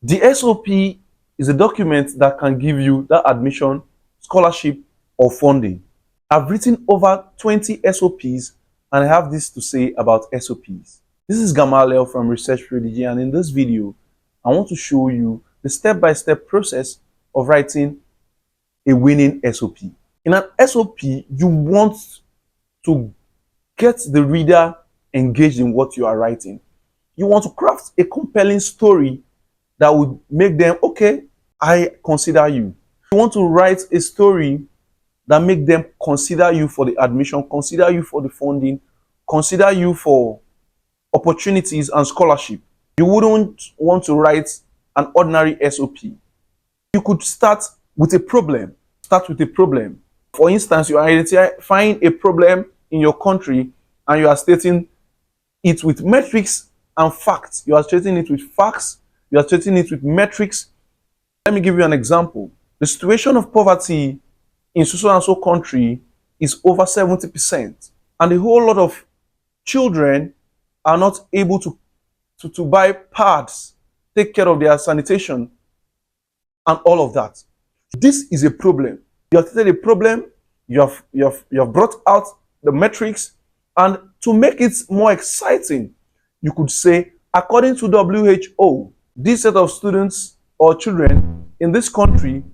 The SOP is a document that can give you that admission, scholarship, or funding. I've written over 20 SOPs and I have this to say about SOPs. This is Gamaliel from Research Prodigy, and in this video, I want to show you the step-by-step process of writing a winning SOP. In an SOP, you want to get the reader engaged in what you are writing. You want to craft a compelling story that would make them, okay, I consider you. You want to write a story that make them consider you for the admission, consider you for the funding, consider you for opportunities and scholarship. You wouldn't want to write an ordinary SOP. You could start with a problem. Start with a problem. For instance, you are identifying a problem in your country and you are stating it with metrics and facts. You are stating it with facts. You are stating it with metrics. Let me give you an example. The situation of poverty in so and so country is over 70%. And a whole lot of children are not able to buy pads, take care of their sanitation, and all of that. This is a problem. You have stated a problem, you have brought out the metrics, and to make it more exciting, you could say, according to WHO, this set of students or children in this country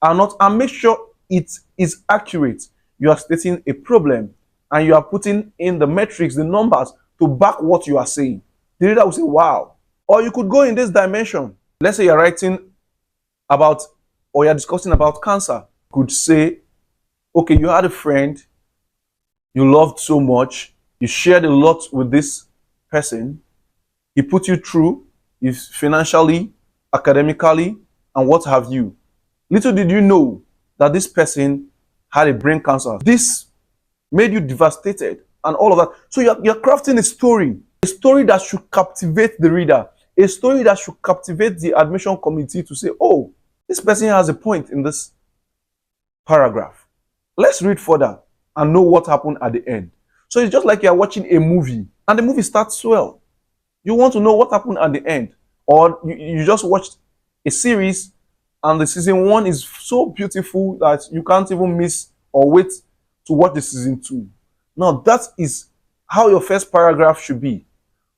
are not, and make sure it is accurate. You are stating a problem and you are putting in the metrics, the numbers to back what you are saying. The reader will say, wow. Or you could go in this dimension. Let's say you're writing about, or you're discussing about cancer. You could say, okay, you had a friend you loved so much, you shared a lot with this person, he put you through, if financially, academically, and what have you. Little did you know that this person had a brain cancer. This made you devastated and all of that. So you're crafting a story that should captivate the reader, a story that should captivate the admission committee to say, oh, this person has a point in this paragraph. Let's read further and know what happened at the end. So it's just like you're watching a movie and the movie starts well. You want to know what happened at the end. Or you just watched a series and the season 1 is so beautiful that you can't even miss or wait to watch the season 2. Now that is how your first paragraph should be.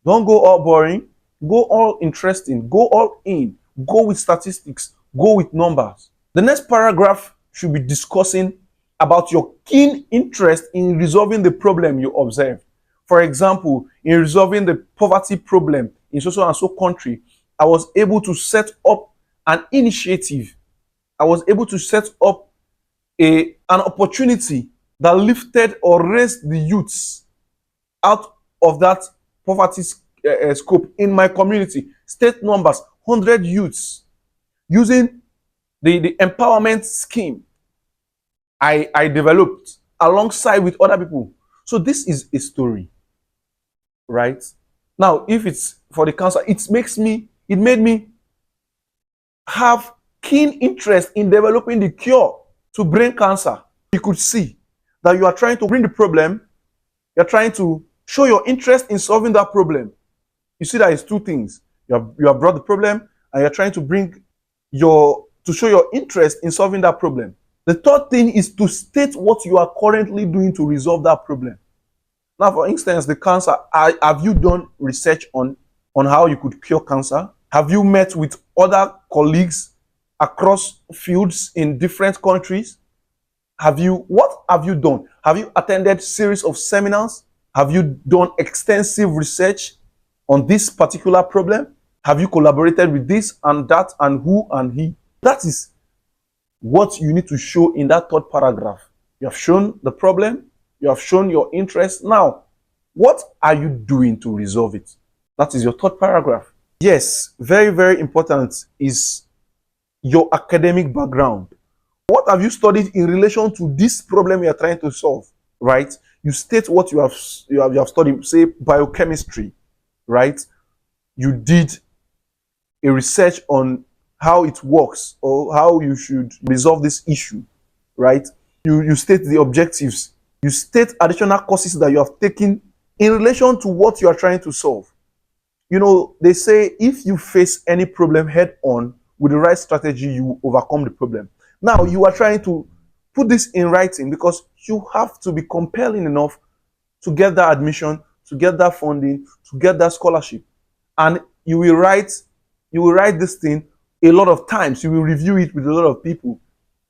Don't go all boring, go all interesting, go all in, go with statistics, go with numbers. The next paragraph should be discussing about your keen interest in resolving the problem you observed. For example, in resolving the poverty problem in so and so country, I was able to set up an initiative. I was able to set up an opportunity that lifted or raised the youths out of that poverty scope in my community. State numbers, 100 youths, using the empowerment scheme I developed alongside with other people. So this is a story, right? Now, if it's for the cancer, it made me have keen interest in developing the cure to brain cancer. You could see that you are trying to bring the problem, you're trying to show your interest in solving that problem. You see that it's two things. You have brought the problem and you're trying to show your interest in solving that problem. The third thing is to state what you are currently doing to resolve that problem. Now, for instance, the cancer, have you done research on how you could cure cancer? Have you met with other colleagues across fields in different countries? What have you done? Have you attended series of seminars? Have you done extensive research on this particular problem? Have you collaborated with this and that and who and he? That is what you need to show in that third paragraph. You have shown the problem, you have shown your interest. Now, what are you doing to resolve it? That is your third paragraph. Yes, very, very important is your academic background. What have you studied in relation to this problem you are trying to solve, right? You state what you have studied, say biochemistry, right? You did a research on how it works or how you should resolve this issue, right? You state the objectives. You state additional courses that you have taken in relation to what you are trying to solve. You know, they say if you face any problem head on with the right strategy, you overcome the problem. Now, you are trying to put this in writing because you have to be compelling enough to get that admission, to get that funding, to get that scholarship. And you will write this thing a lot of times. You will review it with a lot of people.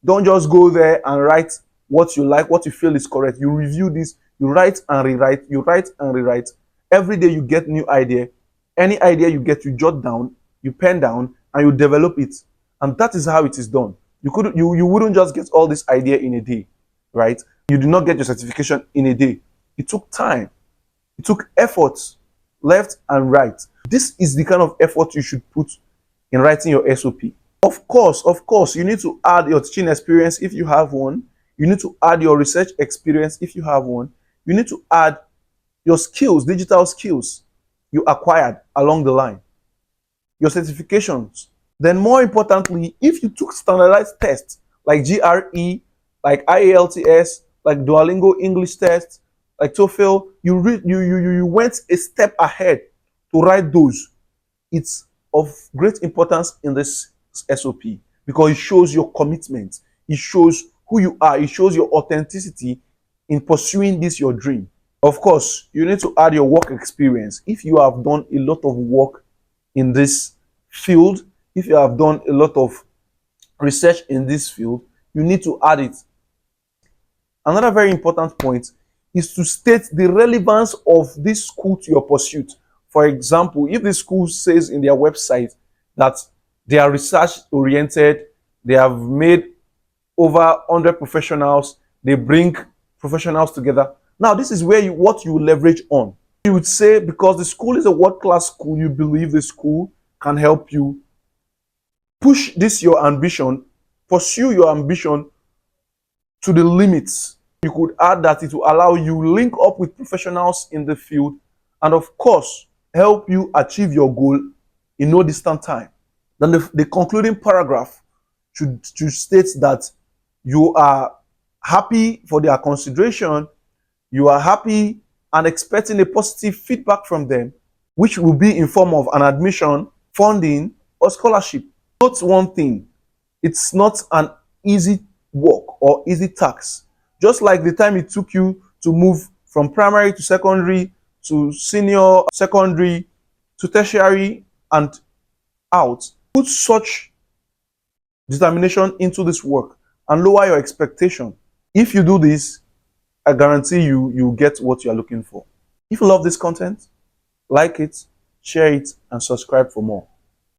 Don't just go there and write what you like, what you feel is correct. You review this, you write and rewrite, you write and rewrite. Every day you get new idea. Any idea you get, you jot down, you pen down, and you develop it. And that is how it is done. You wouldn't just get all this idea in a day, right? You did not get your certification in a day. It took time. It took effort, left and right. This is the kind of effort you should put in writing your SOP. Of course, you need to add your teaching experience if you have one. You need to add your research experience if you have one. You need to add your skills, digital skills you acquired along the line, your certifications. Then more importantly, if you took standardized tests like GRE, like IELTS, like Duolingo English test, like TOEFL, you went a step ahead to write those. It's of great importance in this SOP because it shows your commitment. It shows who you are. It shows your authenticity in pursuing this your dream. Of course, you need to add your work experience. If you have done a lot of work in this field, if you have done a lot of research in this field, you need to add it. Another very important point is to state the relevance of this school to your pursuit. For example, if the school says in their website that they are research oriented, they have made over 100 professionals, they bring professionals together. Now, this is where what you leverage on. You would say because the school is a world-class school, you believe the school can help you push this your ambition, pursue your ambition to the limits. You could add that it will allow you link up with professionals in the field and of course help you achieve your goal in no distant time. Then the concluding paragraph should state that you are happy for their consideration, you are happy and expecting a positive feedback from them, which will be in form of an admission, funding, or scholarship. Note one thing, it's not an easy work or easy task. Just like the time it took you to move from primary to secondary, to senior secondary, to tertiary and out, put such determination into this work and lower your expectation. If you do this, I guarantee you get what you are looking for. If you love this content, like it, share it, and subscribe for more.